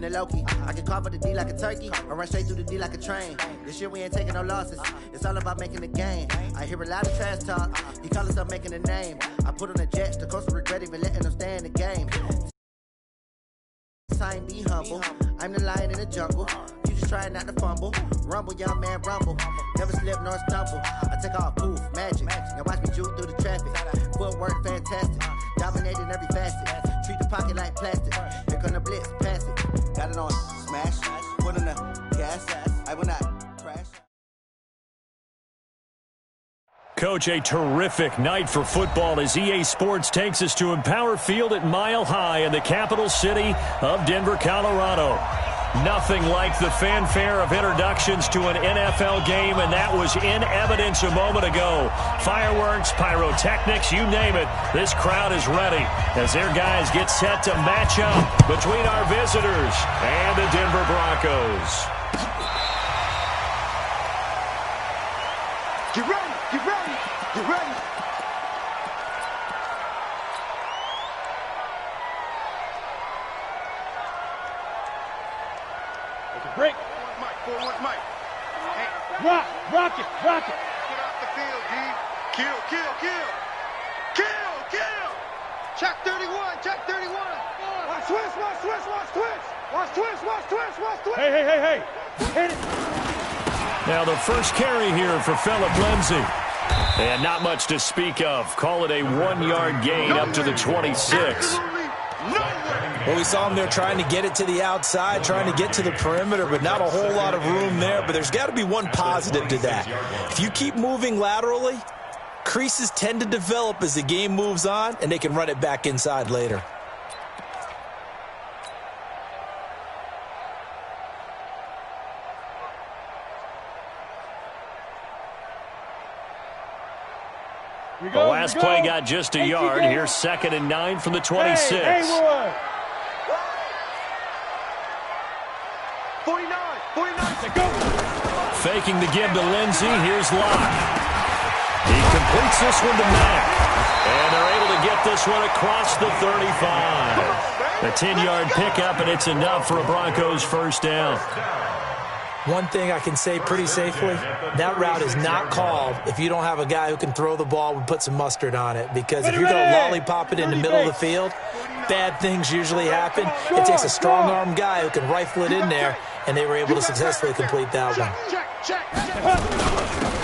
keeping it low-key. I can cover the D like a turkey, or run straight through the D like a train. This year we ain't taking no losses. It's all about making the game. I hear a lot of trash talk. He call himself making a name. I put on the Jets, the coast of regret even letting them stay in the game. Sign, be humble. I'm the lion in the jungle. You just trying not to fumble. Rumble, young man, rumble. Never slip nor stumble. I take off, poof, magic. Now watch me jewel through the traffic. Footwork, fantastic. Dominating every facet. Treat the pocket like plastic. Here come the blitz, pass it. Got it on, smash. Put in the gas. I will not crash. Coach, a terrific night for football as EA Sports takes us to Empower Field at Mile High in the capital city of Denver, Colorado. Nothing like the fanfare of introductions to an NFL game, and that was in evidence a moment ago. Fireworks, pyrotechnics, you name it. This crowd is ready as their guys get set to match up between our visitors and the Denver Broncos. Get ready, get ready, get ready. Break. Forward, Mike. Hey. Rock it. Get off the field, D. Kill. Check 31. Watch twist. Hey. Hit it. Now the first carry here for Phillip Lindsay. And not much to speak of. Call it a 1-yard gain up to the 26. Absolutely no way. Well, we saw him there trying to get it to the outside, trying to get to the perimeter, but not a whole lot of room there. But there's got to be one positive to that. If you keep moving laterally, creases tend to develop as the game moves on, and they can run it back inside later. The last play got just a yard. Here's 2nd and 9 from the 26. Hey, 49. Faking the give to Lindsay. Here's Locke. He completes this one to Mack. And they're able to get this one across the 35. A 10-yard pickup, and it's enough for a Broncos first down. One thing I can say pretty safely, that route is not called if you don't have a guy who can throw the ball and put some mustard on it. Because if you're going to lollipop it in the middle of the field, bad things usually happen. It takes a strong-arm guy who can rifle it in there, and they were able to successfully complete that one.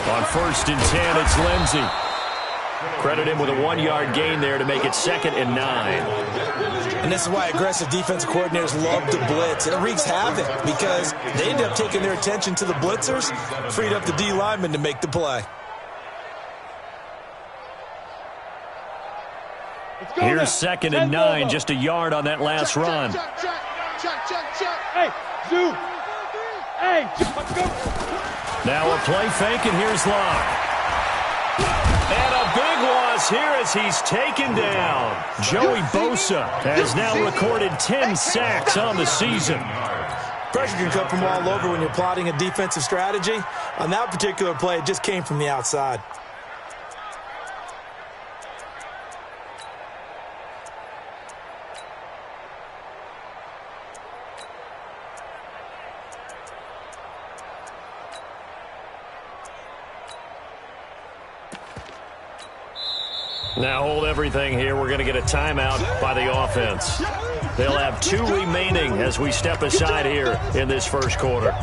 On 1st and 10, it's Lindsay. Credit him with a 1-yard gain there to make it 2nd and 9. And this is why aggressive defensive coordinators love to blitz. It wreaks havoc because they end up taking their attention to the blitzers, freed up the D lineman to make the play. Here's 2nd and 9, just a yard on that last run. Hey, Zoo. Hey, let's go. Now a play fake, and here's Locke. And a big loss here as he's taken down. Joey Bosa has now recorded 10 sacks on the season. Pressure can come from all over when you're plotting a defensive strategy. On that particular play, it just came from the outside. Now hold everything here. We're going to get a timeout by the offense. They'll have 2 remaining as we step aside here in this first quarter.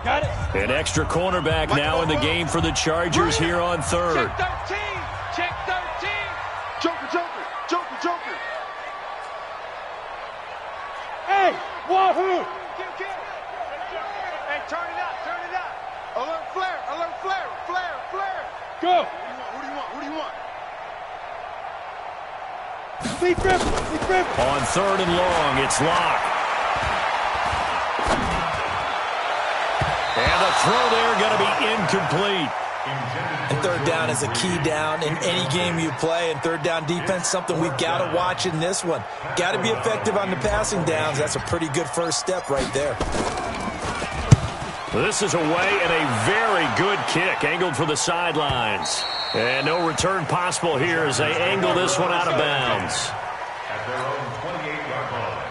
Got it. An extra cornerback now in the game for the Chargers here on 3rd. Check 13. Joker. Hey, wahoo. Hey, turn it up. Alert flare. Go. Who do you want? Lead grip. On 3rd and long, it's Locke. And the throw there going to be incomplete. And 3rd down is a key down in any game you play. And 3rd down defense, something we've got to watch in this one. Got to be effective on the passing downs. That's a pretty good first step right there. This is away and a very good kick angled for the sidelines. And no return possible here as they angle this one out of bounds. At their own 28-yard line.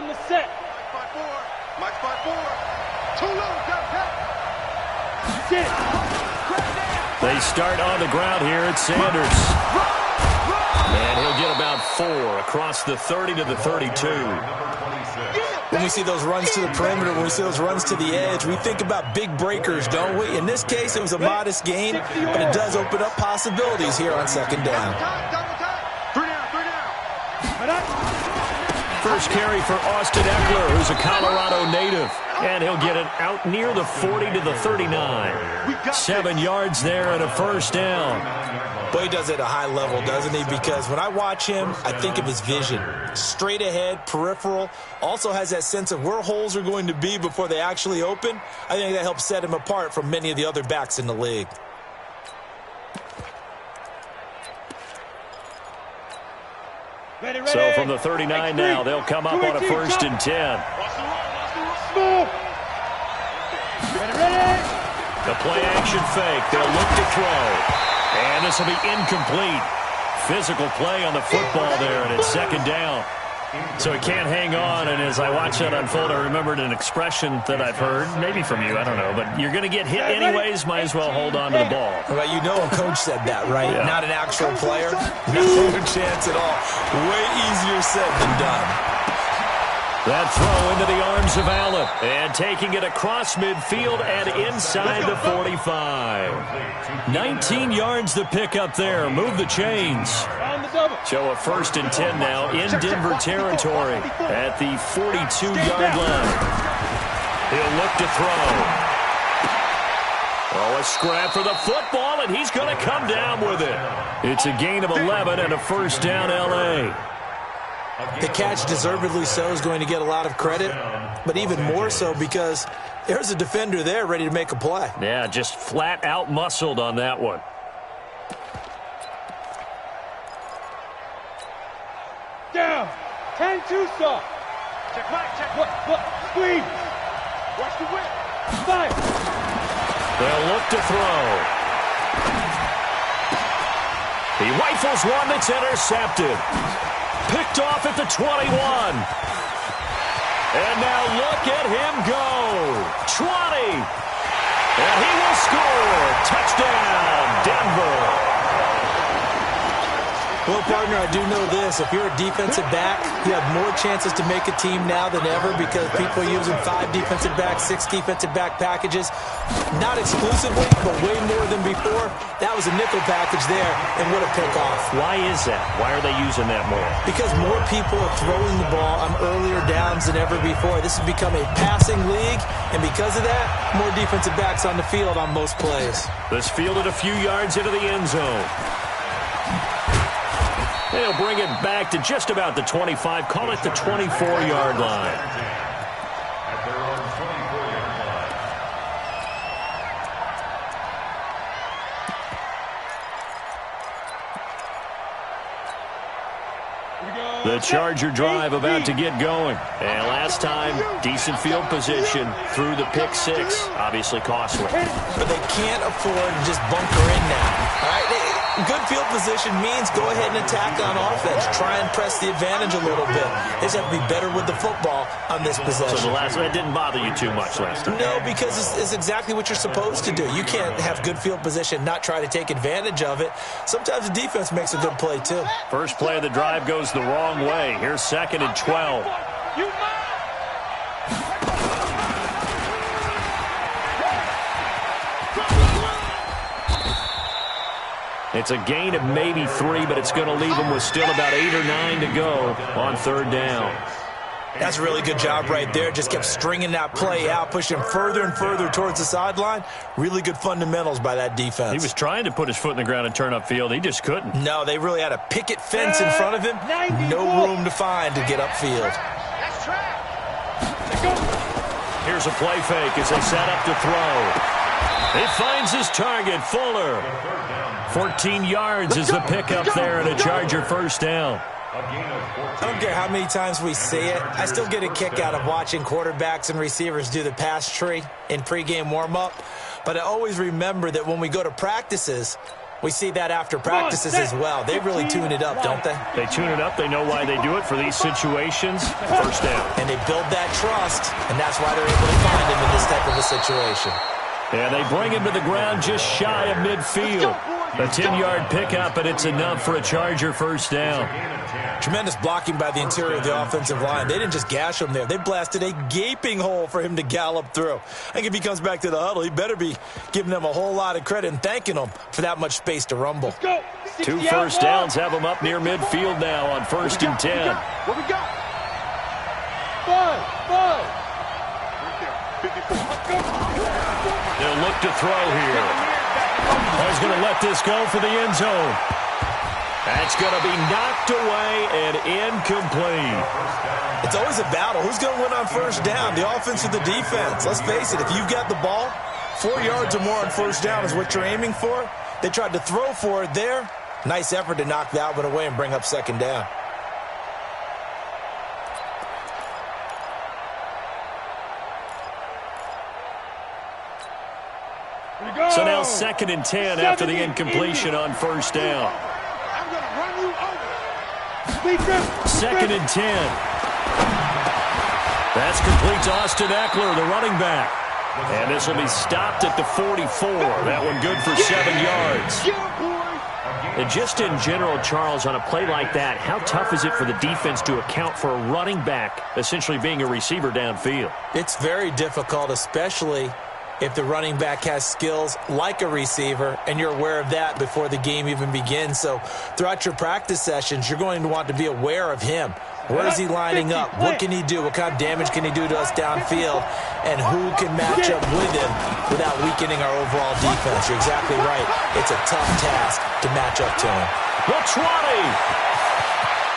On the set. Mike 5-4. Too low. Sit. They start on the ground here at Sanders. And he'll get about 4 across the 30 to the 32. When we see those runs to the perimeter, when we see those runs to the edge, we think about big breakers, don't we? In this case, it was a modest gain, but it does open up possibilities here on second down. 3 down. First carry for Austin Eckler, who's a Colorado native. And he'll get it out near the 40 to the 39. 7 yards there and a first down. Boy, he does it at a high level, doesn't he? Because when I watch him, I think of his vision. Straight ahead, peripheral. Also has that sense of where holes are going to be before they actually open. I think that helps set him apart from many of the other backs in the league. Ready. So from the 39 now, they'll come up on a 1st and 10. Move. Ready. The play action fake. They'll look to throw. And this will be incomplete. Physical play on the football there, and it's second down. So he can't hang on, and as I watch that unfold, I remembered an expression that I've heard, maybe from you, I don't know, but you're going to get hit anyways, might as well hold on to the ball. Well, you know a coach said that, right? Yeah. Not an actual player. No chance at all. Way easier said than done. That throw into the arms of Allen, and taking it across midfield and inside the 45. 19 yards to pick up there. Move the chains. So a 1st and 10 now in Denver territory at the 42-yard line. He'll look to throw. Oh, a scrap for the football, and he's going to come down with it. It's a gain of 11 and a first down L.A. The catch, deservedly so, is going to get a lot of credit, but even more so because there's a defender there ready to make a play. Yeah, just flat out muscled on that one. Down. 10-2 stop. Check right. Squeeze. Watch the whip. Five. They'll look to throw. He rifles one that's intercepted. Picked off at the 21. And now look at him go. 20. And he will score. Touchdown, Denver. Well, partner, I do know this. If you're a defensive back, you have more chances to make a team now than ever because people are using 5 defensive backs, 6 defensive back packages. Not exclusively, but way more than before. That was a nickel package there, and what a pickoff. Why is that? Why are they using that more? Because more people are throwing the ball on earlier downs than ever before. This has become a passing league, and because of that, more defensive backs on the field on most plays. This fielded a few yards into the end zone. They'll bring it back to just about the 25. Call it the 24-yard line. The Charger drive about to get going. And last time, decent field position through the pick 6. Obviously costly. But they can't afford to just bunker in now. All right? Good field position means go ahead and attack on offense. Try and press the advantage a little bit. They just have to be better with the football on this possession. So the last one didn't bother you too much last time? No, because it's exactly what you're supposed to do. You can't have good field position, not try to take advantage of it. Sometimes the defense makes a good play, too. First play of the drive goes the wrong way. Here's 2nd and 12. It's a gain of maybe 3, but it's going to leave them with still about 8 or 9 to go on 3rd down. That's a really good job right there. Just kept stringing that play out, pushing further and further towards the sideline. Really good fundamentals by that defense. He was trying to put his foot in the ground and turn upfield. He just couldn't. No, they really had a picket fence in front of him. No room to find to get upfield. Here's a play fake as they set up to throw. He finds his target, Fuller. 14 yards is the pickup there and a Charger first down. I don't care how many times we say it. I still get a kick out of watching quarterbacks and receivers do the pass tree in pregame warm-up. But I always remember that when we go to practices, We see that after practices as well. They really tune it up, don't they? They tune it up. They know why they do it for these situations. First down. And they build that trust, and that's why they're able to find him in this type of a situation. And they bring him to the ground just shy of midfield. A 10-yard pickup, and it's enough for a Charger first down. Tremendous blocking by the interior of the offensive line. They didn't just gash him there. They blasted a gaping hole for him to gallop through. I think if he comes back to the huddle, he better be giving them a whole lot of credit and thanking them for that much space to rumble. 2 first downs have them up near midfield now on 1st and 10. What we got? 5. They'll look to throw here. He's going to let this go for the end zone. That's going to be knocked away and incomplete. It's always a battle. Who's going to win on first down, the offense or the defense? Let's face it, if you've got the ball, 4 yards or more on first down is what you're aiming for. They tried to throw for it there. Nice effort to knock that one away and bring up second down. So now 2nd and 10 after the incompletion on first down. I'm going to run you over. 2nd and 10. That's complete to Austin Eckler, the running back. And this will be stopped at the 44. That one good for 7 yards. And just in general, Charles, on a play like that, how tough is it for the defense to account for a running back essentially being a receiver downfield? It's very difficult, especially if the running back has skills like a receiver, and you're aware of that before the game even begins. So throughout your practice sessions, you're going to want to be aware of him. Where is he lining up? What can he do? What kind of damage can he do to us downfield? And who can match up with him without weakening our overall defense? You're exactly right. It's a tough task to match up to him. The 20.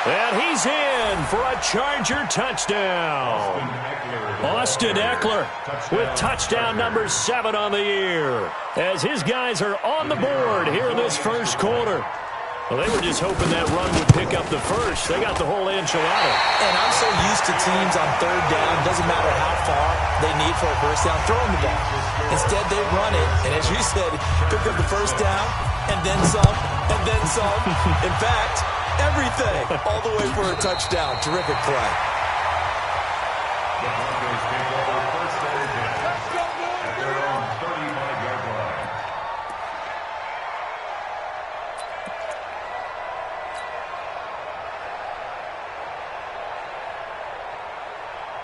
And he's in for a Charger touchdown. Austin Eckler with touchdown number 7 on the year, as his guys are on the board here in this first quarter. Well, they were just hoping that run would pick up the first. They got the whole enchilada. And I'm so used to teams on third down, doesn't matter how far they need for a first down, throwing the ball. Instead, they run it, and as you said, pick up the first down, and then some, and then some. In fact, everything, all the way for a touchdown. Terrific play. The Broncos take over first and 10 at their own 35-yard line.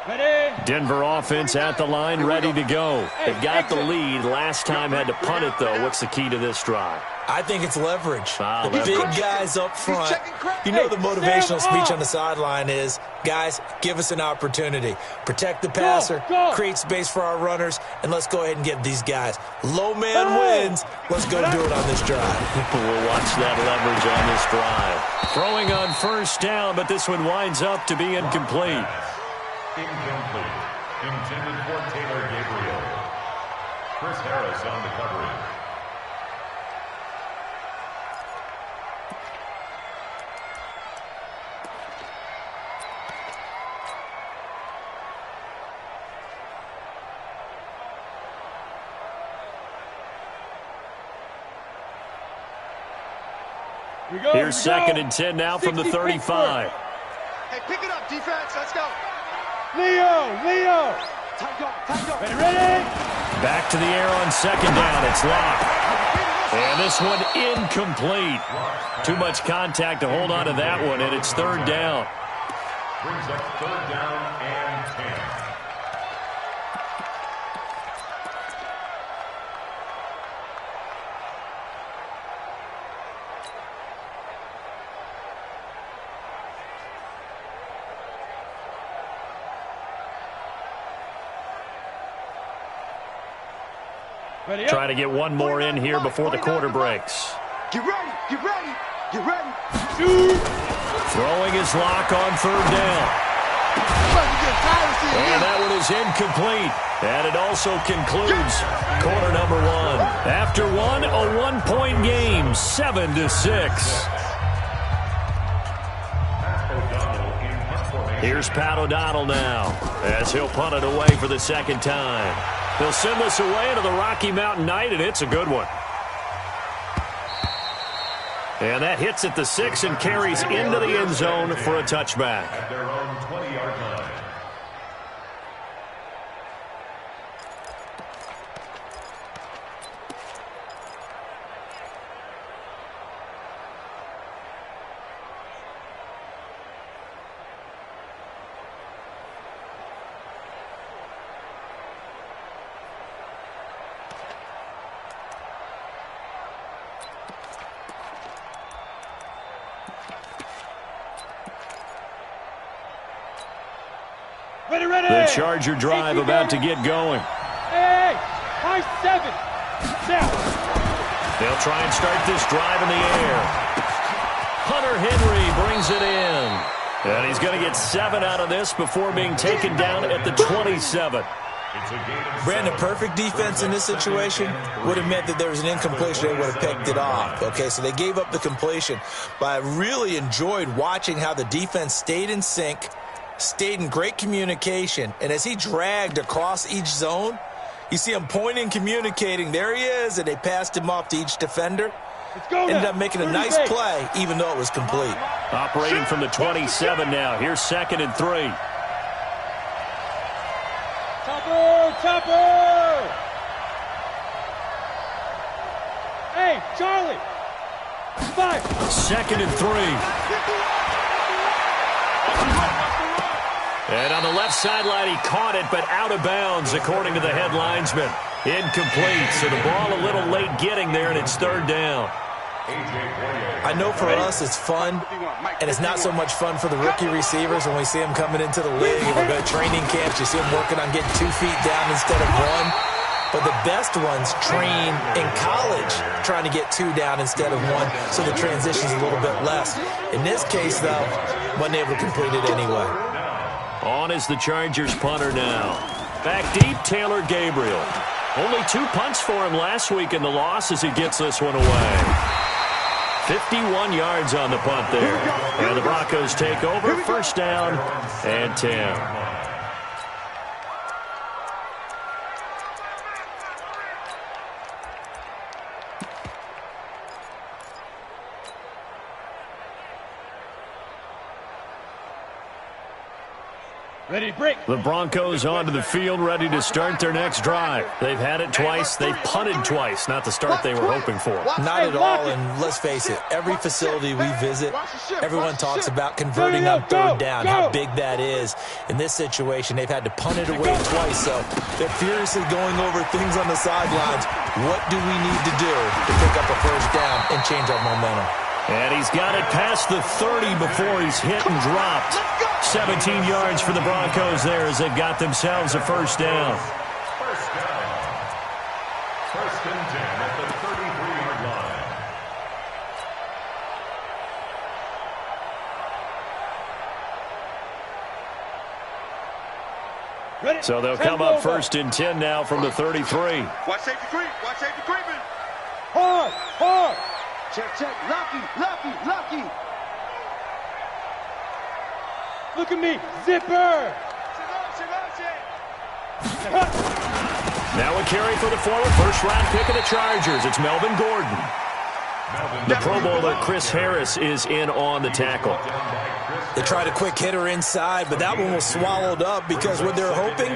Ready? Denver offense at the line, ready to go. They got the lead. Last time had to punt it, though. What's the key to this drive? I think it's leverage. The Leverage. big guys up front. You know the motivational speech on the sideline is, guys, give us an opportunity. Protect the passer, create space for our runners, and let's go ahead and get these guys. Low man wins. Let's go do it on this drive. We'll watch that leverage on this drive. Throwing on first down, but this one winds up to be incomplete. Incomplete. Intended for Taylor Gabriel. Chris Harris on the coverage. Here's 2nd and 10 now from the 35. Hey, pick it up, defense. Let's go. Leo. Tight go. Ready? Back to the air on 2nd down. It's locked. And this one incomplete. Too much contact to hold on to that one, and it's 3rd down. Brings up 3rd down and 10. Ready? Trying to get one more in here before the quarter breaks. Get ready. Throwing his lock on 3rd down. And that one is incomplete. And it also concludes quarter number 1. After one, a one-point game, 7-6. Here's Pat O'Donnell now, as he'll punt it away for the 2nd time. He'll send this away into the Rocky Mountain night, and it's a good one. And that hits at the 6 and carries into the end zone for a touchback. At their own 20-yard line. Ready, ready. The Charger drive about to get going. Hey, high 7. Now. They'll try and start this drive in the air. Hunter Henry brings it in. And he's going to get 7 out of this before being taken down at the 27. Brandon, perfect defense in this situation would have meant that there was an incompletion. They would have picked it off. Okay, so they gave up the completion. But I really enjoyed watching how the defense stayed in sync, stayed in great communication. And as he dragged across each zone, you see him pointing, communicating. There he is, and they passed him off to each defender. Ended up making a nice play, even though it was complete. Operating from the 27 now. Here's 2nd and 3. Topper! Hey, Charlie! 5. 2nd and 3. And on the left sideline, he caught it, but out of bounds, according to the head linesman. Incomplete, so the ball a little late getting there, and it's 3rd down. I know for us it's fun, and it's not so much fun for the rookie receivers when we see them coming into the league and we go to training camps. You see them working on getting 2 feet down instead of 1. But the best ones train in college trying to get 2 down instead of 1, so the transition's a little bit less. In this case, though, wasn't able to complete it anyway. On is the Chargers punter now. Back deep, Taylor Gabriel. Only 2 punts for him last week in the loss as he gets this one away. 51 yards on the punt there. And the Broncos take over, 1st down and 10. Ready, break. The Broncos onto the field, ready to start their next drive. They've had it twice. They've punted twice. Not the start they were hoping for. Not at all, and let's face it, every facility we visit, everyone talks about converting on 3rd down, how big that is. In this situation, they've had to punt it away twice, so they're furiously going over things on the sidelines. What do we need to do to pick up a 1st down and change our momentum? And he's got it past the 30 before he's hit and dropped. 17 yards for the Broncos there as they've got themselves a 1st down. 1st and 10 at the 33-yard line. Ready. So they'll come up 1st and 10 now from the 33. Watch safety creep. Watch safety creeping. Hard. Check. Lucky. Look at me. Zipper. Now a carry for the former 1st-round pick of the Chargers. It's Melvin Gordon. The Pro Bowler Chris Harris is in on the tackle. They tried a quick hitter inside, but that one was swallowed up because what they're hoping,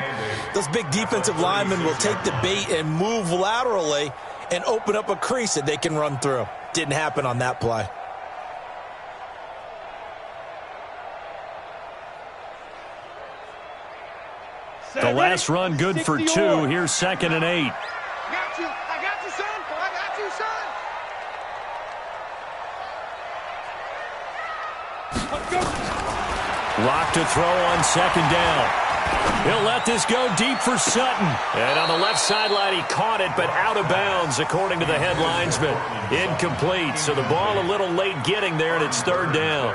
those big defensive linemen will take the bait and move laterally and open up a crease that they can run through. Didn't happen on that play. The last run good for 2. Here's 2nd and 8. I got you, son. Lock to throw on 2nd down. He'll let this go deep for Sutton. And on the left sideline, he caught it, but out of bounds, according to the head linesman. Incomplete. So the ball a little late getting there, and it's 3rd down.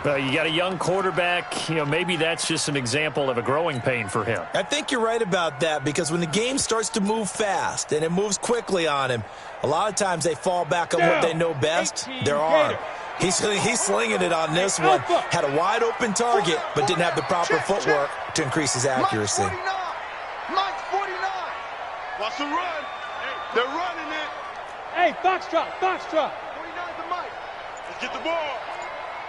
You got a young quarterback. Maybe that's just an example of a growing pain for him. I think you're right about that because when the game starts to move fast and it moves quickly on him, a lot of times they fall back on what they know best, their arm. He's slinging it on this one. Had a wide-open target, but didn't have the proper footwork to increase his accuracy. Mike's 49. Watch the run. They're running it. Hey, Foxtrot. 49's the Mike. Get the ball.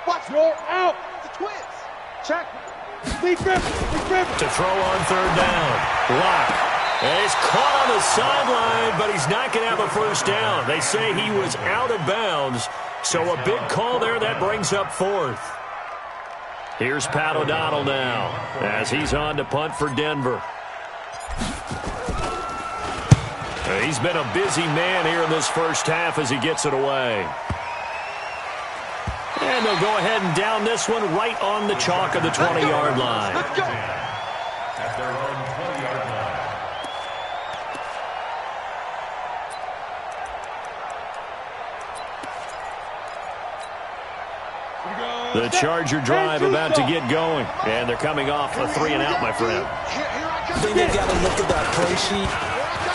Watch. You're out. The twins. Check. Lead grip. Lead grip. To throw on third down. Lock. And he's caught on the sideline, but he's not going to have a first down. They say he was out of bounds, so a big call there. That brings up fourth. Here's Pat O'Donnell now as he's on to punt for Denver. He's been a busy man here in this first half as he gets it away. And they'll go ahead and down this one right on the chalk of the 20-yard line. Let's go. At their own 20-yard line. The Charger drive about to get going. And they're coming off a 3-and-out, my friend. I think they've got to look at that play sheet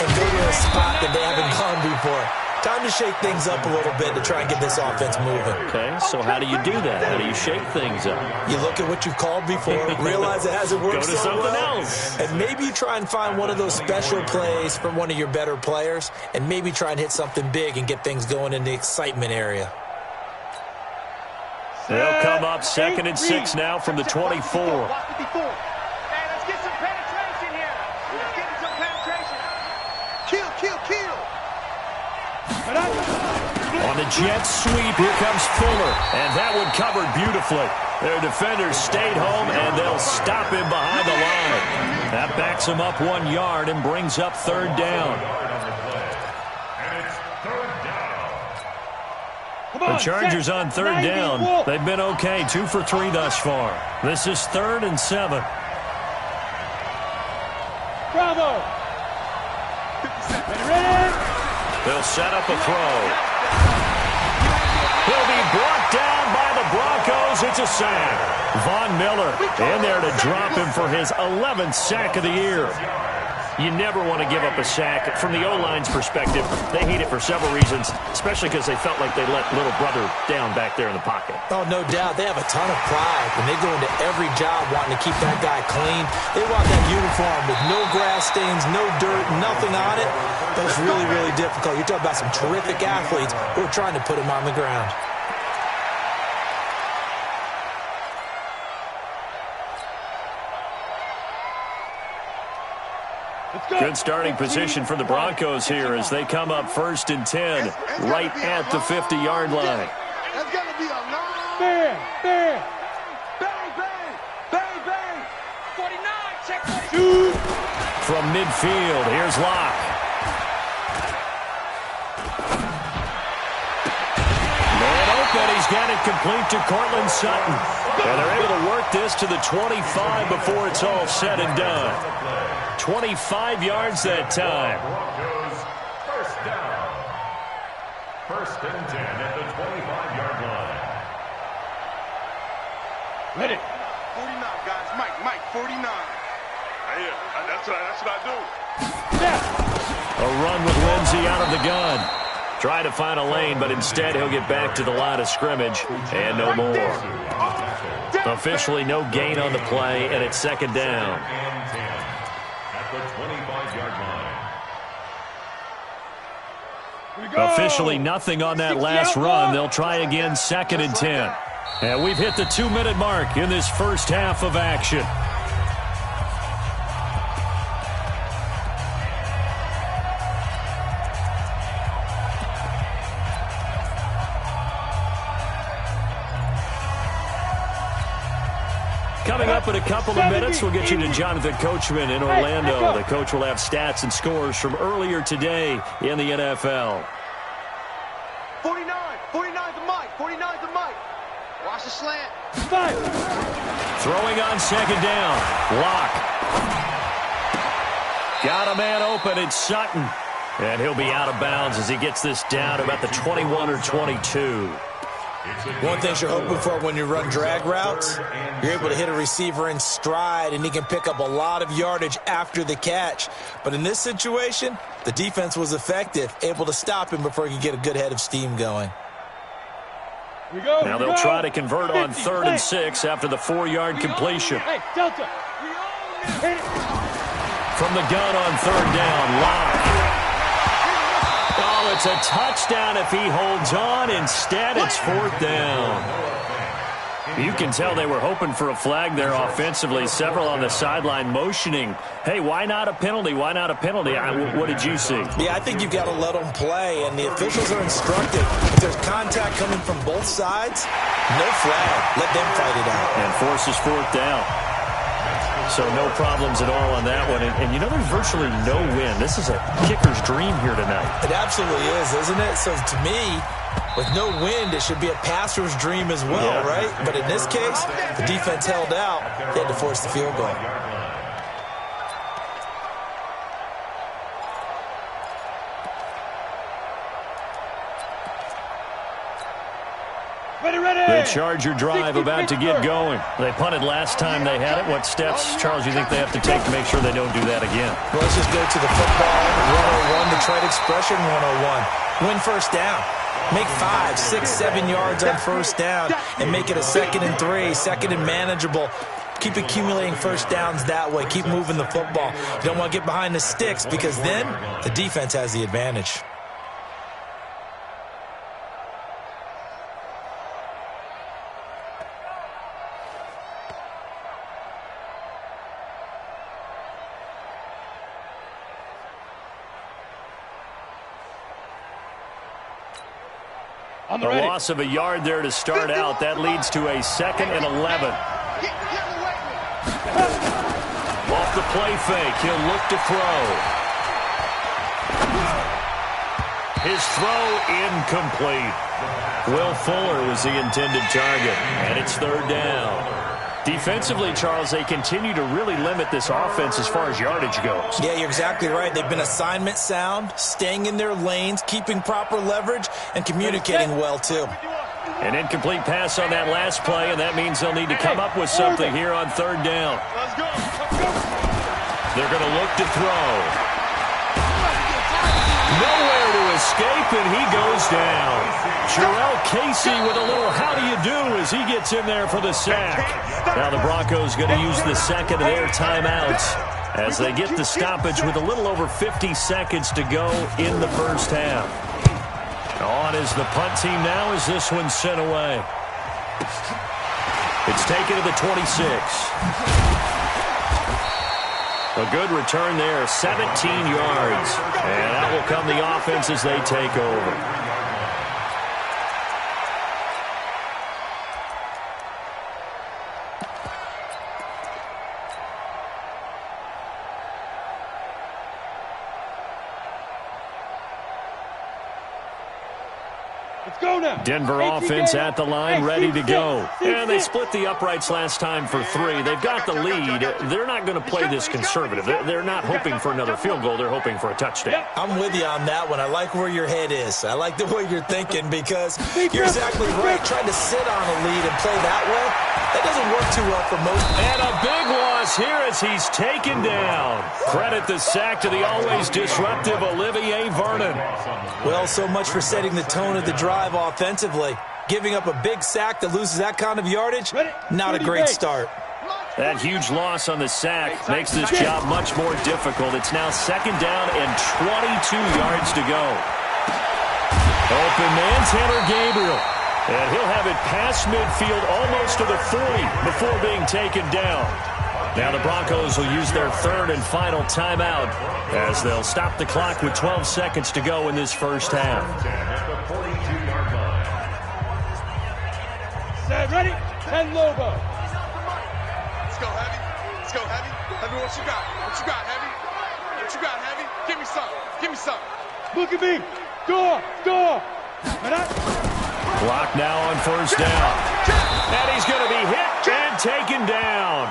and go to a spot that they haven't gone before. Time to shake things up a little bit to try and get this offense moving. Okay, so how do you do that? How do you shake things up? You look at what you've called before, realize it hasn't worked Go to so something well, else. and maybe you try and find one of those special plays from one of your better players, and maybe try and hit something big and get things going in the excitement area. They'll come up 2nd and 6 now from the 24. Watch 54. Hey, let's get some penetration here. Let's get some penetration. Kill. On the jet sweep, here comes Fuller. And that one covered beautifully. Their defenders stayed home, and they'll stop him behind the line. That backs him up 1 yard and brings up third down. And it's third down. The Chargers on third down. They've been okay, 2 for 3 thus far. This is 3rd and 7. Bravo. Ready? They'll set up a throw. He'll be brought down by the Broncos. It's a sack. Von Miller in there to drop him for his 11th sack of the year. You never want to give up a sack. From the O-line's perspective, they hate it for several reasons, especially because they felt like they let little brother down back there in the pocket. Oh, no doubt. They have a ton of pride when they go into every job wanting to keep that guy clean. They want that uniform with no grass stains, no dirt, nothing on it. But it's really, really difficult. You're talking about some terrific athletes who are trying to put him on the ground. Good starting position for the Broncos here as they come up 1st and 10 right at the 50-yard line. That's got to be a long. Bang. Bang. 49. Check. Shoot. From midfield, here's Locke. Man open, he's got it complete to Cortland Sutton. And they're able to work this to the 25 before it's all said and done. 25 yards that time. Broncos first down. 1st and 10 at the 25-yard line. Ready. 49, guys. Mike, 49. Yeah, that's what I do. Yeah. A run with Lindsey out of the gun. Try to find a lane, but instead he'll get back to the line of scrimmage and no more. Officially no gain on the play, and it's 2nd down. The 25-yard line. Officially nothing on that last run. They'll try again 2nd and 10. And we've hit the 2-minute mark in this first half of action. Coming up in a couple of minutes, we'll get you to Jonathan Coachman in Orlando. The coach will have stats and scores from earlier today in the NFL. 49. 49's the Mike. 49's the Mike. Watch the slant. 5. Throwing on 2nd down. Lock. Got a man open. It's Sutton. And he'll be out of bounds as he gets this down about the 21 or 22. One thing you're hoping for when you run drag routes, you're able to hit a receiver in stride, and he can pick up a lot of yardage after the catch. But in this situation, the defense was effective, able to stop him before he could get a good head of steam going. Now they'll try to convert on 3rd and 6 after the 4-yard completion. Hey, Delta. From the gun on 3rd down, Locke. Oh, it's a touchdown if he holds on. Instead, it's 4th down. You can tell they were hoping for a flag there offensively. Several on the sideline motioning, hey, why not a penalty? Why not a penalty? What did you see? Yeah, I think you've got to let them play, and the officials are instructed. If there's contact coming from both sides, no flag. Let them fight it out. And forces 4th down. So no problems at all on that one. And you know, there's virtually no wind. This is a kicker's dream here tonight. It absolutely is, isn't it? So to me, with no wind, it should be a passer's dream as well, right? But in this case, the defense held out. They had to force the field goal. The Charger drive about to get going. They punted last time they had it. What steps, Charles, you think they have to take to make sure they don't do that again? Well, let's just go to the football 101, the trade expression 101. Win first down. Make 5, 6, 7 yards on first down and make it a 2nd and 3, 2nd and manageable. Keep accumulating first downs that way. Keep moving the football. You don't want to get behind the sticks because then the defense has the advantage. A loss of a yard there to start out. That leads to a 2nd and 11. Off the play fake, he'll look to throw. His throw incomplete. Will Fuller was the intended target, and it's 3rd down. Defensively, Charles, they continue to really limit this offense as far as yardage goes. Yeah, you're exactly right. They've been assignment sound, staying in their lanes, keeping proper leverage, and communicating well, too. An incomplete pass on that last play, and that means they'll need to come up with something here on 3rd down. They're going to look to throw. Nowhere to escape, and he goes down. Jarrell Casey with a little how do you do as he gets in there for the sack. Now the Broncos going to use the 2nd of their timeouts as they get the stoppage with a little over 50 seconds to go in the first half. On is the punt team now as this one's sent away. It's taken to the 26. A good return there, 17 yards. And that will come the offense as they take over. Denver offense at the line, ready to go. And they split the uprights last time for 3. They've got the lead. They're not going to play this conservative. They're not hoping for another field goal. They're hoping for a touchdown. I'm with you on that one. I like where your head is. I like the way you're thinking because you're exactly right. Trying to sit on a lead and play that way, that doesn't work too well for most. And a big loss here as he's taken down. Credit the sack to the always disruptive Olivier Vernon. Well, so much for setting the tone of the drive offensively. Giving up a big sack that loses that kind of yardage, not a great start. That huge loss on the sack makes this job much more difficult. It's now 2nd down and 22 yards to go. Open man, Tanner Gabriel. And he'll have it past midfield almost to the 40 before being taken down. Now the Broncos will use their 3rd and final timeout as they'll stop the clock with 12 seconds to go in this first half. Ready? 10 Lobo. Let's go, Heavy. Let's go, Heavy. Heavy, what you got? What you got, Heavy? What you got, Heavy? Give me some. Give me some. Look at me. Score. Score. Block now on first down. And he's going to be hit and taken down.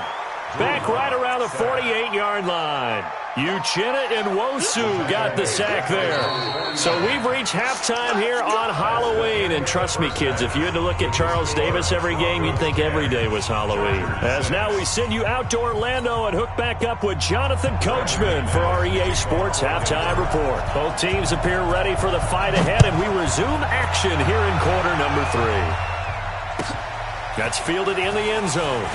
Back right around the 48-yard line. Uchenna Nwosu got the sack there. So we've reached halftime here on Halloween. And trust me, kids, if you had to look at Charles Davis every game, you'd think every day was Halloween. As now we send you out to Orlando and hook back up with Jonathan Coachman for our EA Sports Halftime Report. Both teams appear ready for the fight ahead, and we resume action here in quarter number 3. That's fielded in the end zone.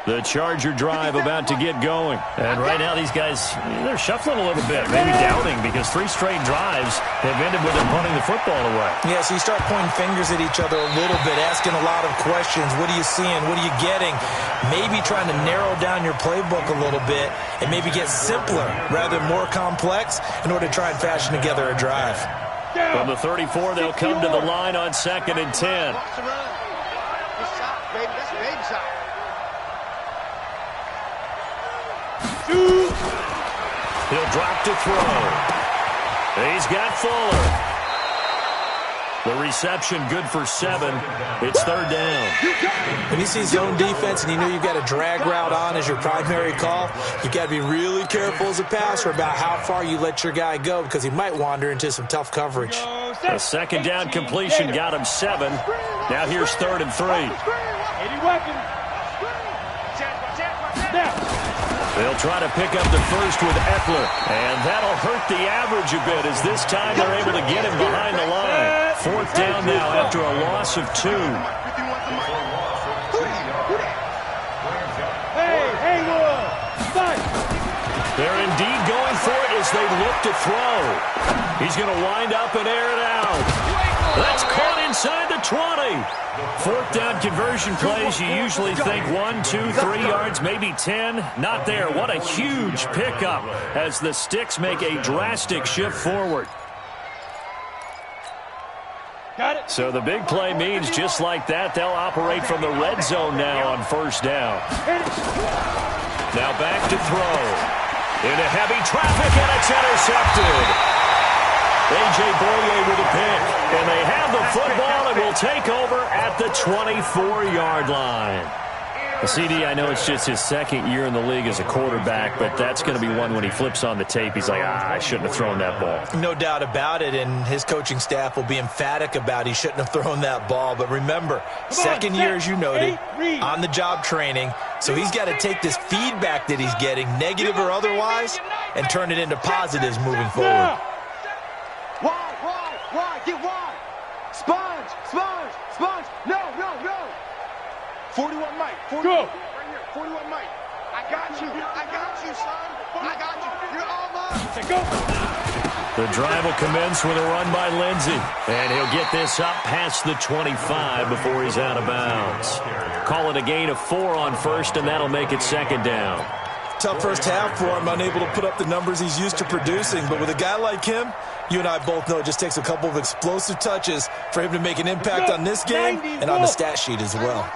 The Charger drive about to get going. And right now these guys, they're shuffling a little bit, maybe doubting, because 3 straight drives have ended with them punting the football away. Yeah, so you start pointing fingers at each other a little bit, asking a lot of questions. What are you seeing? What are you getting? Maybe trying to narrow down your playbook a little bit and maybe get simpler rather than more complex in order to try and fashion together a drive. From the 34, they'll come to the line on 2nd and 10. He'll drop to throw. He's got Fuller. The reception good for 7. It's 3rd down. When you see zone defense and you know you've got a drag route on as your primary call, you've got to be really careful as a passer about how far you let your guy go because he might wander into some tough coverage. A 2nd down completion got him 7. Now here's 3rd and 3. 80 weapons. They'll try to pick up the first with Eckler, and that'll hurt the average a bit as this time they're able to get him behind the line. 4th down now after a loss of 2. They're indeed going for it as they look to throw. He's going to wind up and air it out. That's caught inside the 20. 4th down conversion plays, you usually think 1, 2, 3 yards, maybe 10. Not there. What a huge pickup as the Sticks make a drastic shift forward. So the big play means just like that, they'll operate from the red zone now on 1st down. Now back to throw. Into heavy traffic, and it's intercepted. A.J. Boye with a pick, and they have the football and will take over at the 24-yard line. CD, I know it's just his 2nd year in the league as a quarterback, but that's going to be one when he flips on the tape. He's like, I shouldn't have thrown that ball. No doubt about it, and his coaching staff will be emphatic about he shouldn't have thrown that ball. But remember, 2nd year, as you noted, on-the-job training, so he's got to take this feedback that he's getting, negative or otherwise, and turn it into positives moving forward. Wide, get wide. Sponge. No. 41 Mike. 41, go. Right here, 41 Mike. I got you, son. I got you. You're all mine. Go. The drive will commence with a run by Lindsey. And he'll get this up past the 25 before he's out of bounds. Call it a gain of 4 on 1st, and that'll make it 2nd down. Tough first half for him, unable to put up the numbers he's used to producing. But with a guy like him, you and I both know it just takes a couple of explosive touches for him to make an impact on this game and on the stat sheet as well.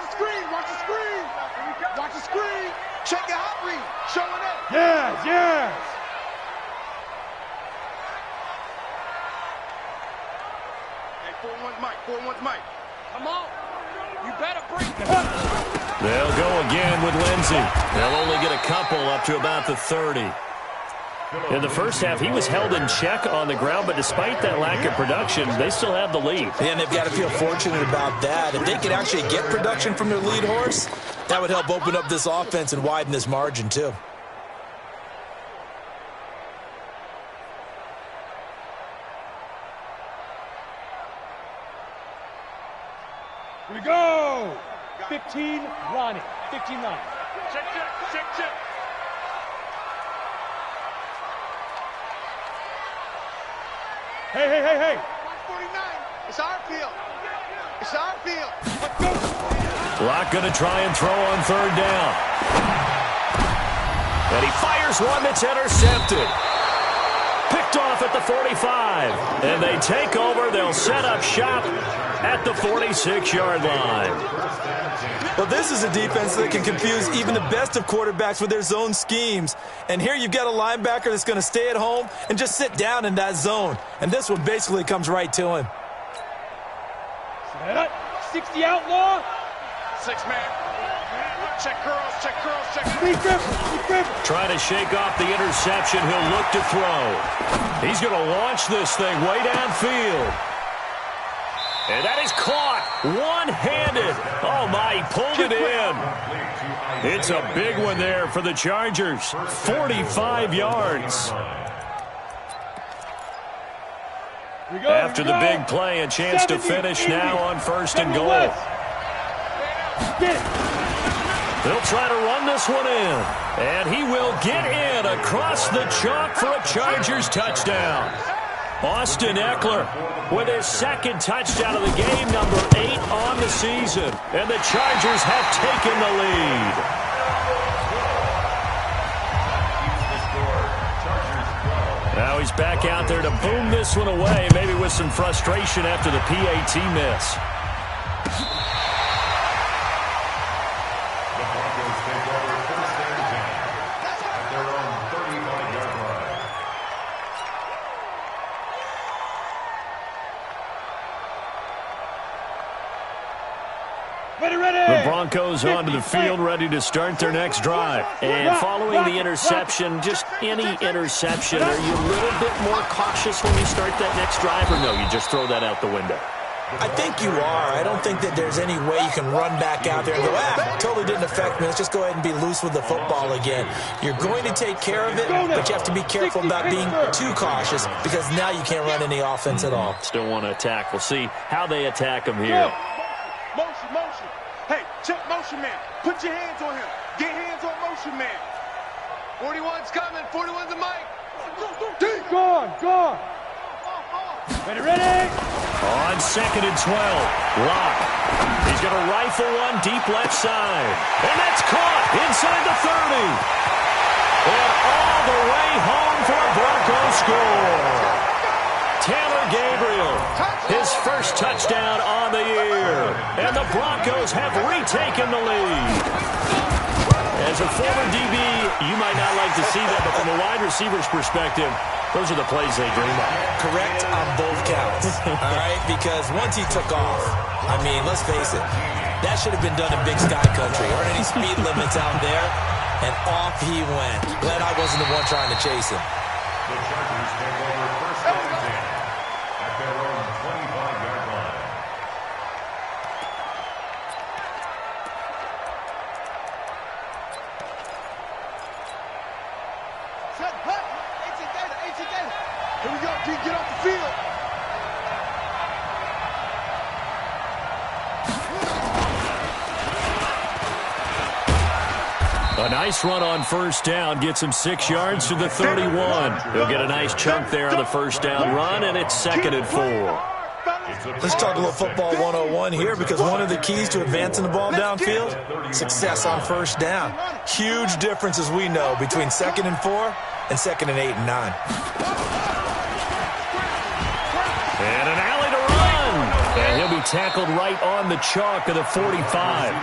Watch the screen. Check your hot read. Showing up. Yes. Hey, 41's Mike. Come on. You better break it. They'll go again with Lindsey. They'll only get a couple up to about the 30. In the first half, he was held in check on the ground, but despite that lack of production, they still have the lead. And they've got to feel fortunate about that. If they could actually get production from their lead horse, that would help open up this offense and widen this margin, too. Here we go. 15, Ronnie. 15 line. Check. Hey. 149. It's our field. Let's go. Locke going to try and throw on 3rd down. And he fires one that's intercepted. Picked off at the 45. And they take over. They'll set up shop at the 46-yard line. Well, this is a defense that can confuse even the best of quarterbacks with their zone schemes. And here you've got a linebacker that's going to stay at home and just sit down in that zone. And this one basically comes right to him. 60 outlaw. 6-man. Check curls. Free grip. Trying to shake off the interception. He'll look to throw. He's going to launch this thing way downfield. And that is caught one-handed. Oh, my, he pulled it in. It's a big one there for the Chargers. 45 yards. After the big play, a chance to finish now on 1st and goal. They'll try to run this one in. And he will get in across the chalk for a Chargers touchdown. Austin Eckler with his second touchdown of the game, number 8 on the season. And the Chargers have taken the lead. Now he's back out there to boom this one away, maybe with some frustration after the PAT miss. The Broncos take over first and 10 at their own 35-yard line. The Broncos onto the field, ready to start their next drive. And following the interception, just any interception, are you a little bit more cautious when you start that next drive, or no, you just throw that out the window? I think you are. I don't think that there's any way you can run back out there and go, totally didn't affect me. Let's just go ahead and be loose with the football again. You're going to take care of it, but you have to be careful about being too cautious because now you can't run any offense at all. Still want to attack. We'll see how they attack him here. Motion, motion. Hey, check motion man. Put your hands on him. Get hands on motion man. 41's coming. 41's the mic. Go on. Ready? On 2nd and 12, Locke. He's going to rifle one deep left side. And that's caught inside the 30. And all the way home for a Broncos score. Taylor Gabriel, his first touchdown on the year. And the Broncos have retaken the lead. As a former DB, you might not like to see that, but from a wide receiver's perspective, those are the plays they dream of. Correct on both counts, all right? Because once he took off, I mean, let's face it, that should have been done in Big Sky Country. Aren't any speed limits out there? And off he went. Glad I wasn't the one trying to chase him. The Chargers take over first and 10 at their own 25-yard line. Here we go. Get off the field. A nice run on first down gets him 6 yards to the 31. He'll get a nice chunk there on the first down run, and it's 2nd and 4. Let's talk a little football 101 here because one of the keys to advancing the ball downfield, success on first down. Huge difference, as we know, between 2nd and 4 and 2nd and 8 and 9. And an alley to run. And he'll be tackled right on the chalk of the 45.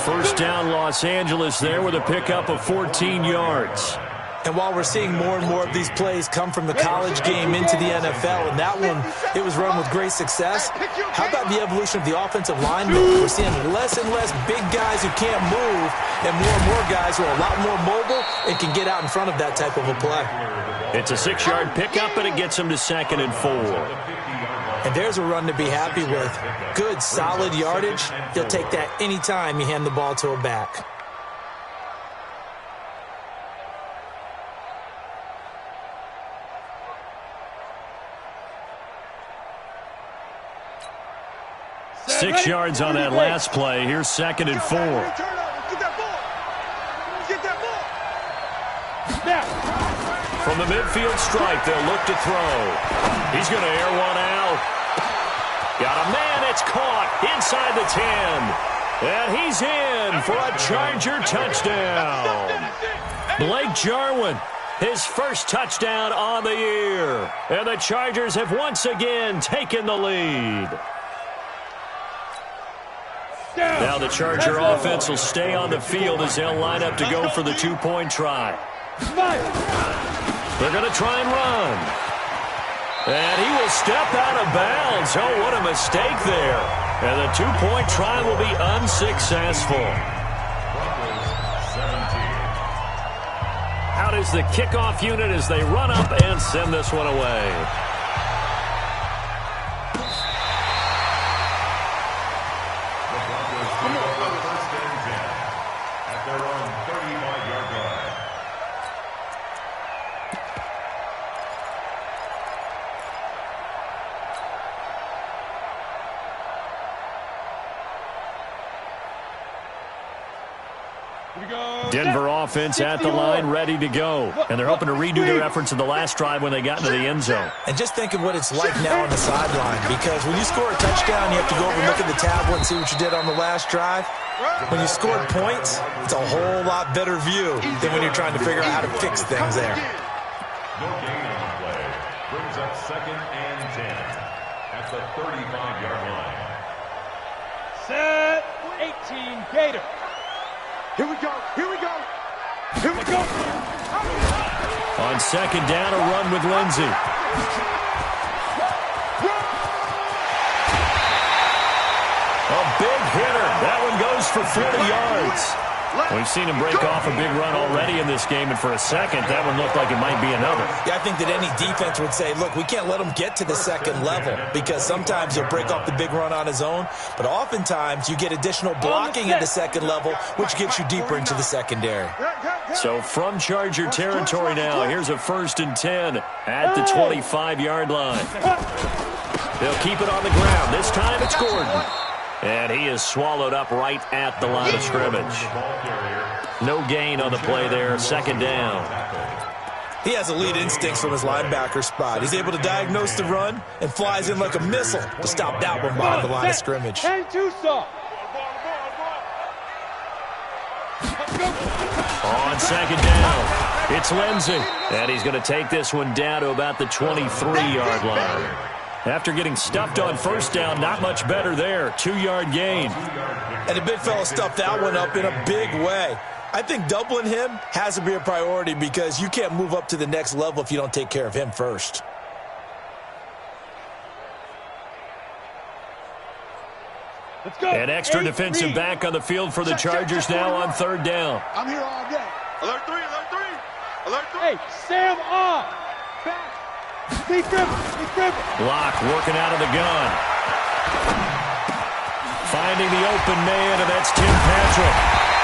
First down Los Angeles there with a pickup of 14 yards. And while we're seeing more and more of these plays come from the college game into the NFL, and that one, it was run with great success, how about the evolution of the offensive linemen? We're seeing less and less big guys who can't move and more guys who are a lot more mobile and can get out in front of that type of a play. It's a 6-yard pickup, and it gets him to 2nd and 4. And there's a run to be happy with. Good, solid yardage. He'll take that any time you hand the ball to a back. Six yards on that last play. Here's 2nd and 4. Get that ball. Get that ball. From the midfield stripe, they'll look to throw. He's going to air one out. Got a man. It's caught inside the 10. And he's in for a Charger touchdown. Blake Jarwin, his first touchdown on the year. And the Chargers have once again taken the lead. Now the Charger offense will stay on the field as they'll line up to go for the 2-point try. They're going to try and run. And he will step out of bounds. Oh, what a mistake there. And the 2-point try will be unsuccessful. Out is the kickoff unit as they run up and send this one away. Denver offense at the line, ready to go. And they're hoping to redo their efforts in the last drive when they got into the end zone. And just think of what it's like now on the sideline, because when you score a touchdown, you have to go over and look at the tablet and see what you did on the last drive. When you scored points, it's a whole lot better view than when you're trying to figure out how to fix things there. No gain on the play. Brings up 2nd and 10 at the 35-yard line. Set. 18 Gator. Here we go. Here we go. Here we go. On 2nd down, a run with Lindsey. A big hitter. That one goes for 40 yards. We've seen him break off a big run already in this game, and for a second, that one looked like it might be another. Yeah, I think that any defense would say, look, we can't let him get to the second level, because sometimes he'll break off the big run on his own, but oftentimes you get additional blocking at the second level, which gets you deeper into the secondary. So from Charger territory now, here's a 1st and 10 at the 25-yard line. They'll keep it on the ground. This time it's Gordon. And he is swallowed up right at the line of scrimmage. No gain on the play there, 2nd down. He has elite instincts from his linebacker spot. He's able to diagnose the run and flies in like a missile to stop that one by the line of scrimmage. And too soft. On 2nd down, it's Lindsey. And he's going to take this one down to about the 23-yard line. After getting stuffed on 1st down, not much better there. 2-yard gain. And the big fella stuffed that one up in a big way. I think doubling him has to be a priority, because you can't move up to the next level if you don't take care of him first. Let's go. An extra defensive back on the field for the Chargers now on 3rd down. I'm here all day. Alert 3, alert 3. Alert 3. Hey, Sam off. Back. Be crippled. Be crippled. Block working out of the gun. Finding the open man, and that's Tim Patrick.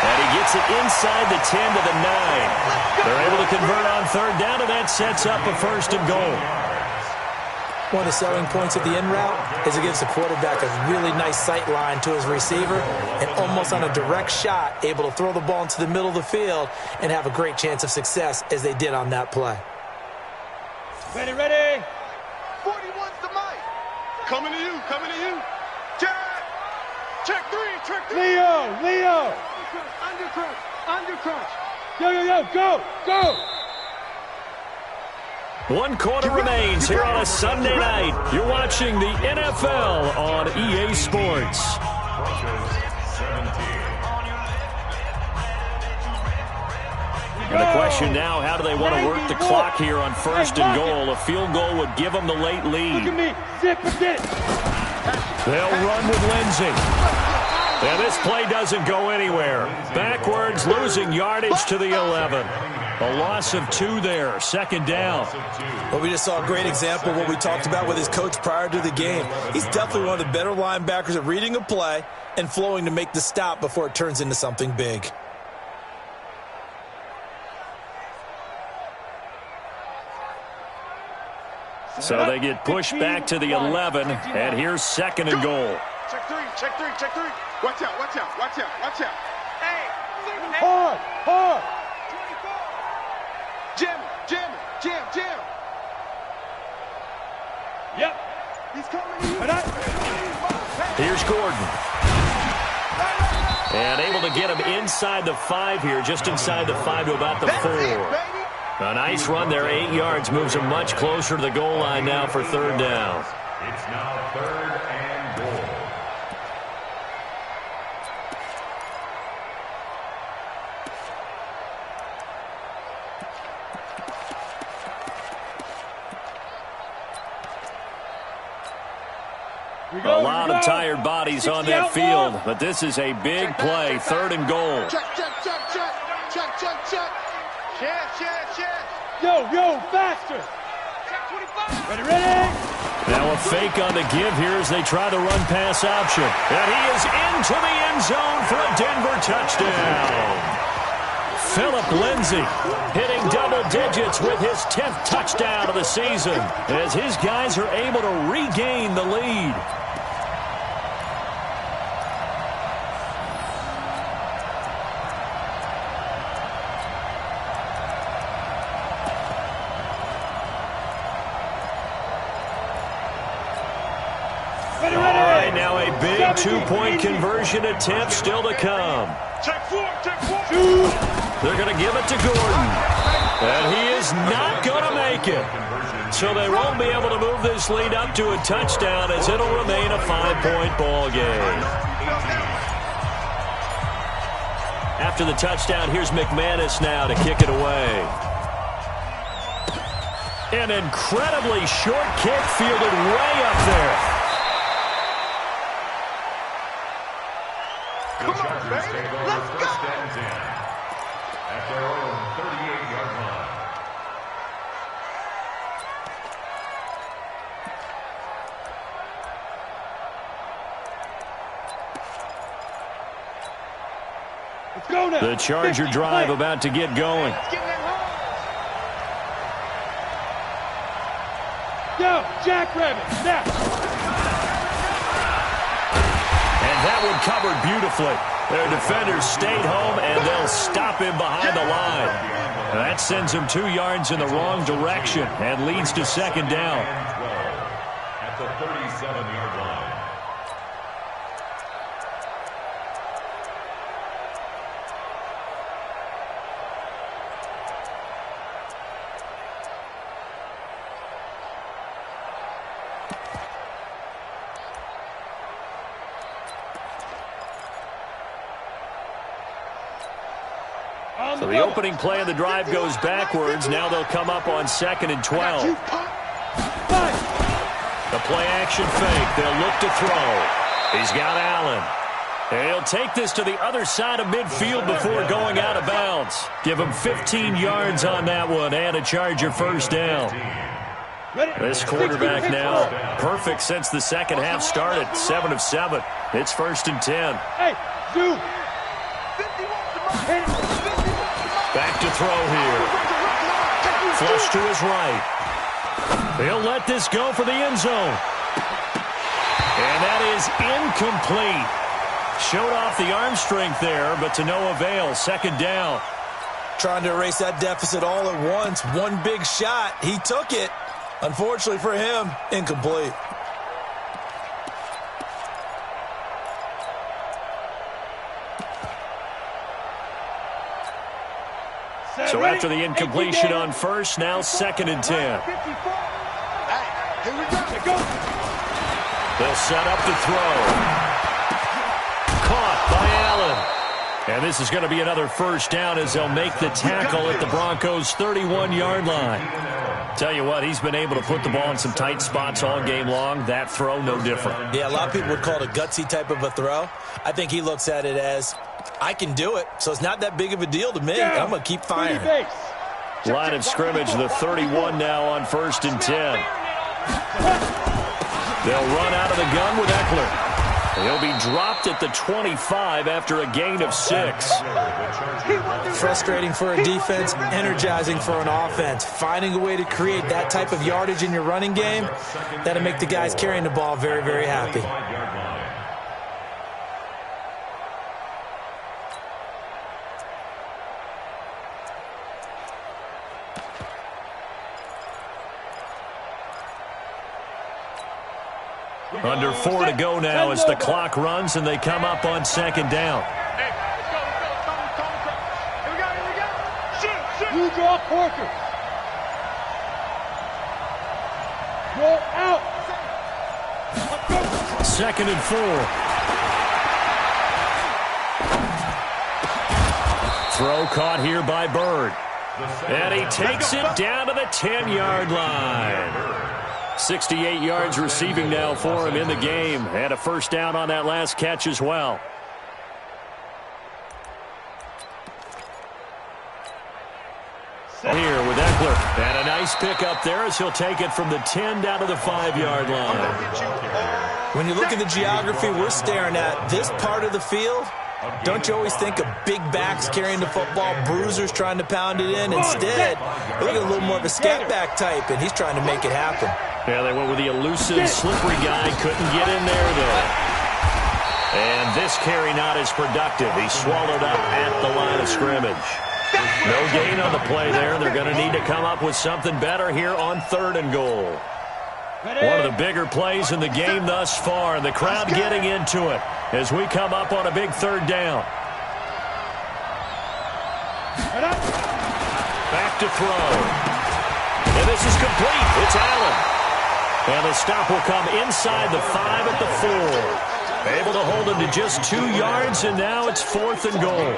And he gets it inside the 10 to the 9. They're able to convert on 3rd down, and that sets up a 1st and goal. One of the selling points of the in route is it gives the quarterback a really nice sight line to his receiver, and almost on a direct shot, able to throw the ball into the middle of the field and have a great chance of success, as they did on that play. Ready, ready. 41's the mic. Coming to you, coming to you. Check. Check 3, check 3. Leo. Under crunch. Yo, go. 1 quarter remains here on a Sunday night. You're watching the NFL on EA Sports. And the question now, how do they want to work the clock here on 1st and goal? A field goal would give them the late lead. Look at me. Zip again. They'll run with Lindsey. And this play doesn't go anywhere. Backwards, losing yardage to the 11. A loss of 2 there, 2nd down. Well, we just saw a great example of what we talked about with his coach prior to the game. He's definitely one of the better linebackers at reading a play and flowing to make the stop before it turns into something big. So they get pushed back to the 11, and here's 2nd and goal. Check 3, check 3, check 3. Watch out. Hey. Hard. Jam. Yep. He's coming to you. Here's Gordon. And able to get him inside the 5 here, just inside the 5 to about the 4. A nice run there, 8 yards, moves him much closer to the goal line now for 3rd down. It's now 3rd and goal. A lot of tired bodies on that field, but this is a big play, 3rd and goal. Check. Yo, faster. Check 25. Ready. Now a fake on the give here as they try the run-pass option. And he is into the end zone for a Denver touchdown. Philip Lindsay hitting double digits with his 10th touchdown of the season as his guys are able to regain the lead. And now a big two-point conversion attempt still to come. Check four. They're going to give it to Gordon. And he is not going to make it. So they won't be able to move this lead up to a touchdown as it'll remain a 5-point ball game. After the touchdown, here's McManus now to kick it away. An incredibly short kick fielded way up there. Come on, baby. Let's go. At their own 38-yard line. Let's go now. The Charger drive about to get going. Go, Jackrabbit, now. And that one covered beautifully. Their defenders stayed home, and they'll stop him behind the line. That sends him 2 yards in the wrong direction and leads to second down. At the 37-yard line. So the opening play of the drive goes backwards. Now they'll come up on 2nd and 12. The play action fake. They'll look to throw. He's got Allen. And he'll take this to the other side of midfield before going out of bounds. Give him 15 yards on that one and a Charger first down. This quarterback now perfect since the second half started. 7 of 7. It's 1st and 10. Hey, dude. Back to throw here. Flush to his right. He'll let this go for the end zone. And that is incomplete. Showed off the arm strength there, but to no avail. Second down. Trying to erase that deficit all at once. One big shot. He took it. Unfortunately for him, incomplete. So after the incompletion on first, now 2nd and 10. They'll set up to throw. Caught by Allen. And this is going to be another first down as they'll make the tackle at the Broncos' 31-yard line. Tell you what, he's been able to put the ball in some tight spots all game long. That throw, no different. Yeah, a lot of people would call it a gutsy type of a throw. I think he looks at it as, I can do it, so it's not that big of a deal to me. I'm going to keep firing. Line of scrimmage, the 31 now on 1st and 10. They'll run out of the gun with Eckler. He'll be dropped at the 25 after a gain of 6. Frustrating for a defense, energizing for an offense. Finding a way to create that type of yardage in your running game, that'll make the guys carrying the ball very, very happy. Under 4 to go now as the clock runs and they come up on 2nd down. Hey, let's go. Here we go. Shoot. You draw Porter. Roll out. 2nd and 4. Throw caught here by Bird. And he takes it down to the 10-yard line. 68 yards receiving now for him in the game. And a first down on that last catch as well. Here with Eckler. And a nice pick up there as he'll take it from the 10 down to the 5-yard line. When you look at the geography we're staring at, this part of the field, don't you always think of big backs carrying the football, bruisers trying to pound it in? Instead, look at a little more of a scat back type, and he's trying to make it happen. Yeah, they went with the elusive, slippery guy. Couldn't get in there, though. And this carry not as productive. He swallowed up at the line of scrimmage. No gain on the play there. They're going to need to come up with something better here on 3rd and goal. One of the bigger plays in the game thus far, and the crowd getting into it as we come up on a big third down. Back to throw. And this is complete. It's Allen. And the stop will come inside the 5 at the 4. Able to hold him to just 2 yards, and now it's 4th and goal.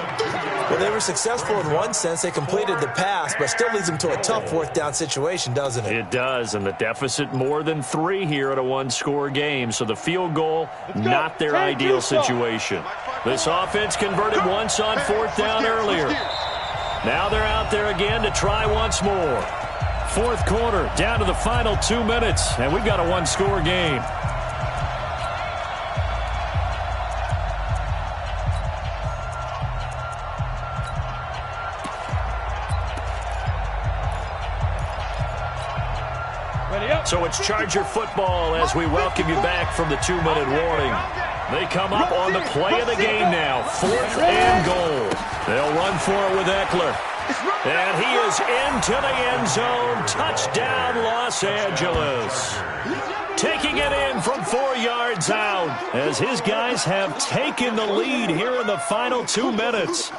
Well, they were successful in one sense. They completed the pass, but still leads them to a tough 4th down situation, doesn't it? It does, and the deficit more than 3 here at a one-score game. So the field goal, not their ideal situation. This offense converted once on 4th down earlier. Now they're out there again to try once more. 4th quarter, down to the final 2 minutes, and we've got a one-score game. So it's Charger football as we welcome you back from the 2-minute warning. They come up on the play of the game now. 4th and goal. They'll run for it with Eckler. And he is into the end zone. Touchdown, Los Angeles. Taking it in from 4 yards out as his guys have taken the lead here in the final 2 minutes.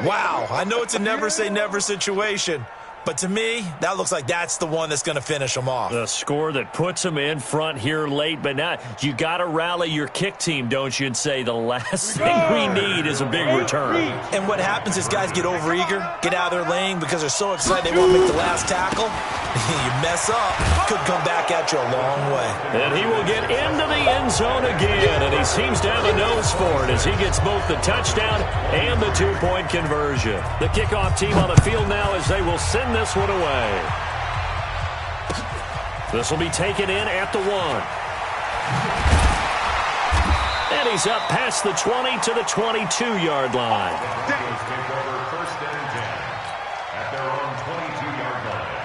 Wow, I know it's a never-say-never situation, but to me, that looks like that's the one that's going to finish them off. The score that puts them in front here late, but now you got to rally your kick team, don't you, and say the last thing we need is a big return. And what happens is guys get overeager, get out of their lane because they're so excited they won't make the last tackle. You mess up, could come back at you a long way. And he will get into the end zone again, and he seems to have a nose for it as he gets both the touchdown and the 2-point conversion. The kickoff team on the field now as they will send this one away. This will be taken in at the 1. And he's up past the 20 to the 22-yard line. First and 10 at their own 22-yard line.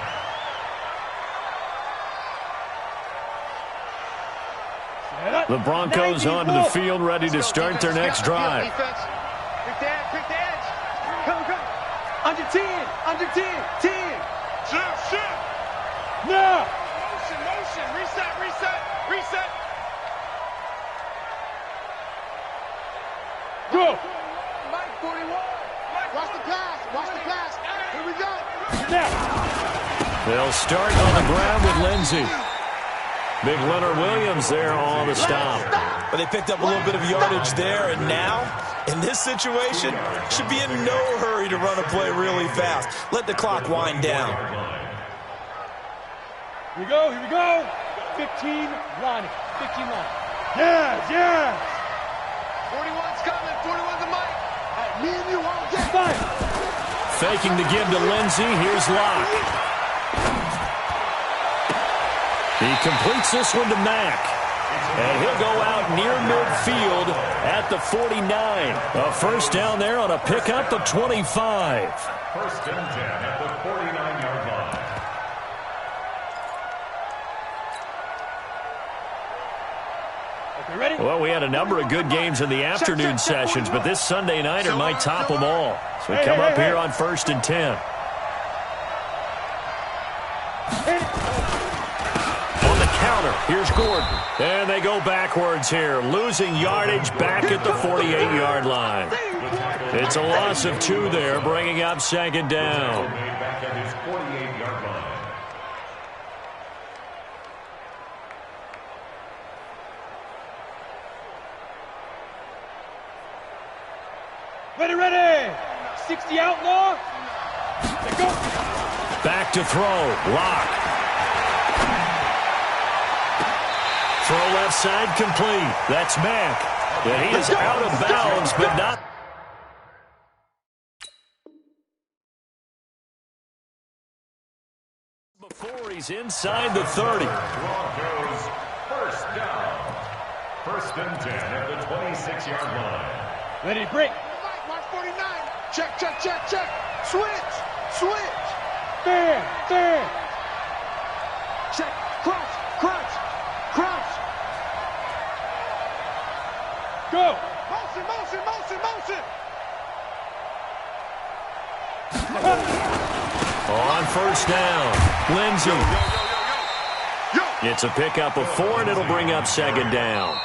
The Broncos onto the field, ready to start their next drive. Pick the edge. Come. Under 10. Under 10. 10. Shift. No. Motion. Reset. Go. Mike 41. Watch the pass. Here we go. Now. They'll start on the ground with Lindsey. Big Leonard Williams there on the stop. But they picked up a little bit of yardage there, and now, in this situation, should be in no hurry to run a play really fast. Let the clock wind down. Here we go. 15 line. Yes. 41's coming. 41's a mic. Me and you all day. Fine. Faking the give to Lindsey. Here's Locke. He completes this one to Mack. And he'll go out near midfield at the 49. A first down there on a pickup of 25. First and 10 at the 49-yard line. Okay, ready? Well, we had a number of good games in the afternoon sessions, but this Sunday nighter might top them all. So we come up here on 1st and 10. Here's Gordon. And they go backwards here, losing yardage back at the 48-yard line. It's a loss of 2 there, bringing up 2nd down. Back at his 48-yard line. Ready. 60 outlaw. Let's go. Back to throw. Lock. Throw left side complete. That's Mack. And he is out of bounds, but not. Before he's inside the 30. Broncos first down. 1st and 10 at the 26-yard line. Ready, break. Mark 49. Check. Switch. Fair. Check. Crunch. Go. Motion. On first down, Lindsey. Yo. It's a pickup of 4, and it'll bring up second down.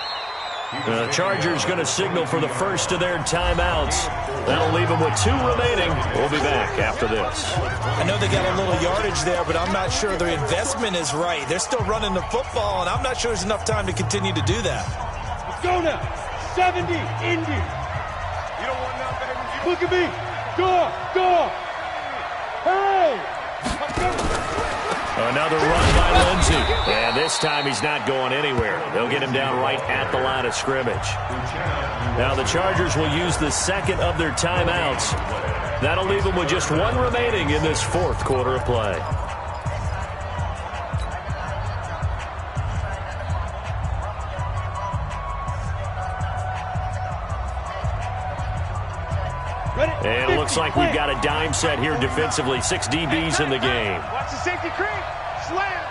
The Chargers going to signal for the first of their timeouts. That'll leave them with 2 remaining. We'll be back after this. I know they got a little yardage there, but I'm not sure their investment is right. They're still running the football, and I'm not sure there's enough time to continue to do that. Let's go now. 70, Indy. You don't want none, baby. Look at me. Go. Hey. Another run by Lindsey. And this time he's not going anywhere. They'll get him down right at the line of scrimmage. Now the Chargers will use the second of their timeouts. That'll leave them with just 1 remaining in this 4th quarter of play. And it looks like we've got a dime set here defensively. 6 DBs in the game. Watch the safety creep. Slam.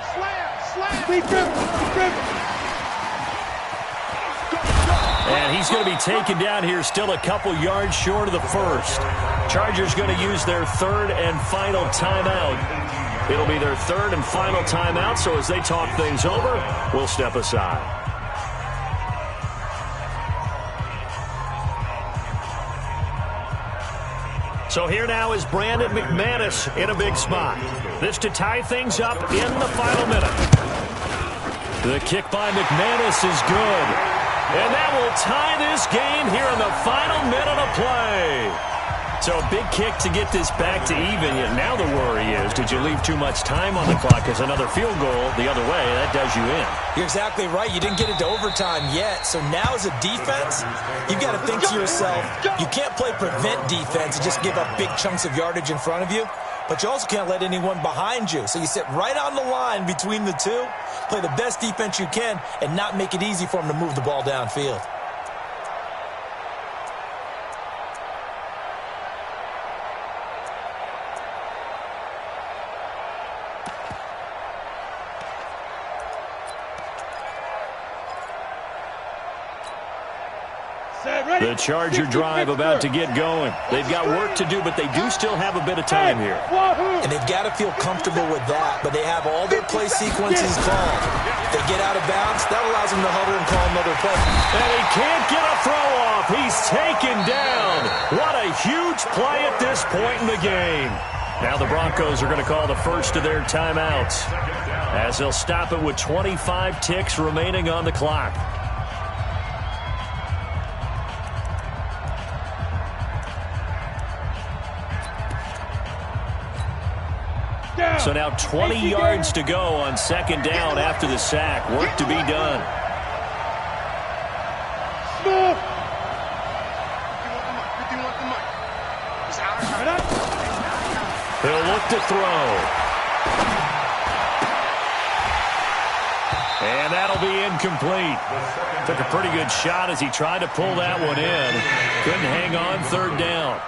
And he's going to be taken down here still a couple yards short of the first. Chargers going to use their 3rd and final timeout. It'll be their 3rd and final timeout, so as they talk things over, we'll step aside. So here now is Brandon McManus in a big spot. This to tie things up in the final minute. The kick by McManus is good. And that will tie this game here in the final minute of play. So a big kick to get this back to even. Yet now the worry is, did you leave too much time on the clock? Because another field goal the other way, that does you in. You're exactly right. You didn't get it to overtime yet. So now as a defense, you've got to think to yourself, you can't play prevent defense and just give up big chunks of yardage in front of you. But you also can't let anyone behind you. So you sit right on the line between the two, play the best defense you can, and not make it easy for them to move the ball downfield. The Charger drive about to get going. They've got work to do, but they do still have a bit of time here. And they've got to feel comfortable with that, but they have all their play sequences called. If they get out of bounds, that allows them to huddle and call another play. And he can't get a throw off. He's taken down. What a huge play at this point in the game. Now the Broncos are going to call the first of their timeouts as they'll stop it with 25 ticks remaining on the clock. So now 20 yards to go on second down after the sack. Work to be done. He'll look to throw. And that'll be incomplete. Took a pretty good shot as he tried to pull that one in. Couldn't hang on third down.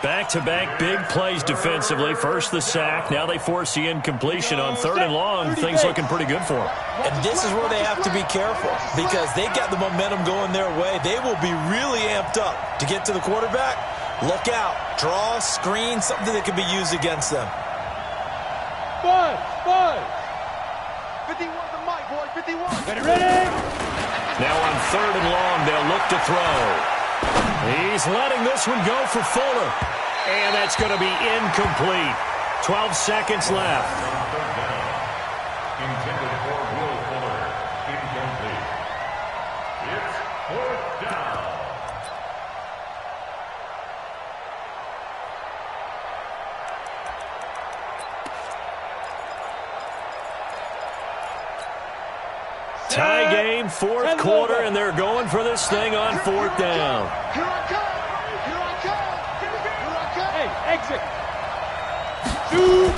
Back-to-back big plays defensively. First the sack. Now they force the incompletion on 3rd and long. Things looking pretty good for them. And this is where they have to be careful because they've got the momentum going their way. They will be really amped up to get to the quarterback. Look out. Draw, screen, something that can be used against them. 5. 51 the mic, boy. 51. Ready? Now on 3rd and long, they'll look to throw. He's letting this one go for Fuller. And that's going to be incomplete. 12 seconds left. Intended for Will Fuller. Incomplete. It's 4th down. Tie game, 4th quarter, and they're going for this thing on 4th down. Here I come. Here I come. Here I come. Hey, exit. Shoot.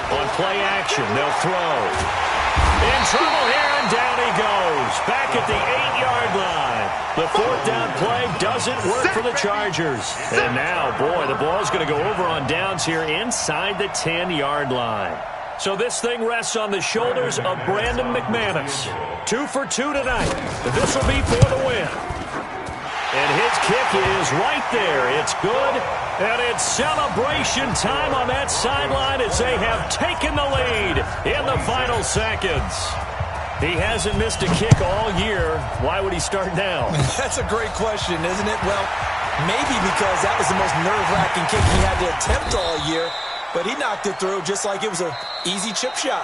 On play action, they'll throw. In trouble here, and down he goes. Back at the 8-yard line. The 4th down play doesn't work for the Chargers. And now, boy, the ball's going to go over on downs here inside the 10-yard line. So this thing rests on the shoulders of Brandon McManus. 2 for 2 tonight. This will be for the win. And his kick is right there. It's good, and it's celebration time on that sideline as they have taken the lead in the final seconds. He hasn't missed a kick all year. Why would he start now? That's a great question, isn't it? Well, maybe because that was the most nerve-wracking kick he had to attempt all year, but he knocked it through just like it was an easy chip shot.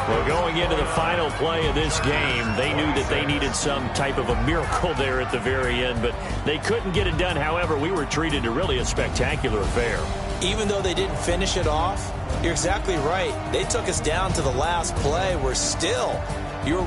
Well, going into the final play of this game, they knew that they needed some type of a miracle there at the very end, but they couldn't get it done. However, we were treated to really a spectacular affair. Even though they didn't finish it off, you're exactly right. They took us down to the last play. We're still, you're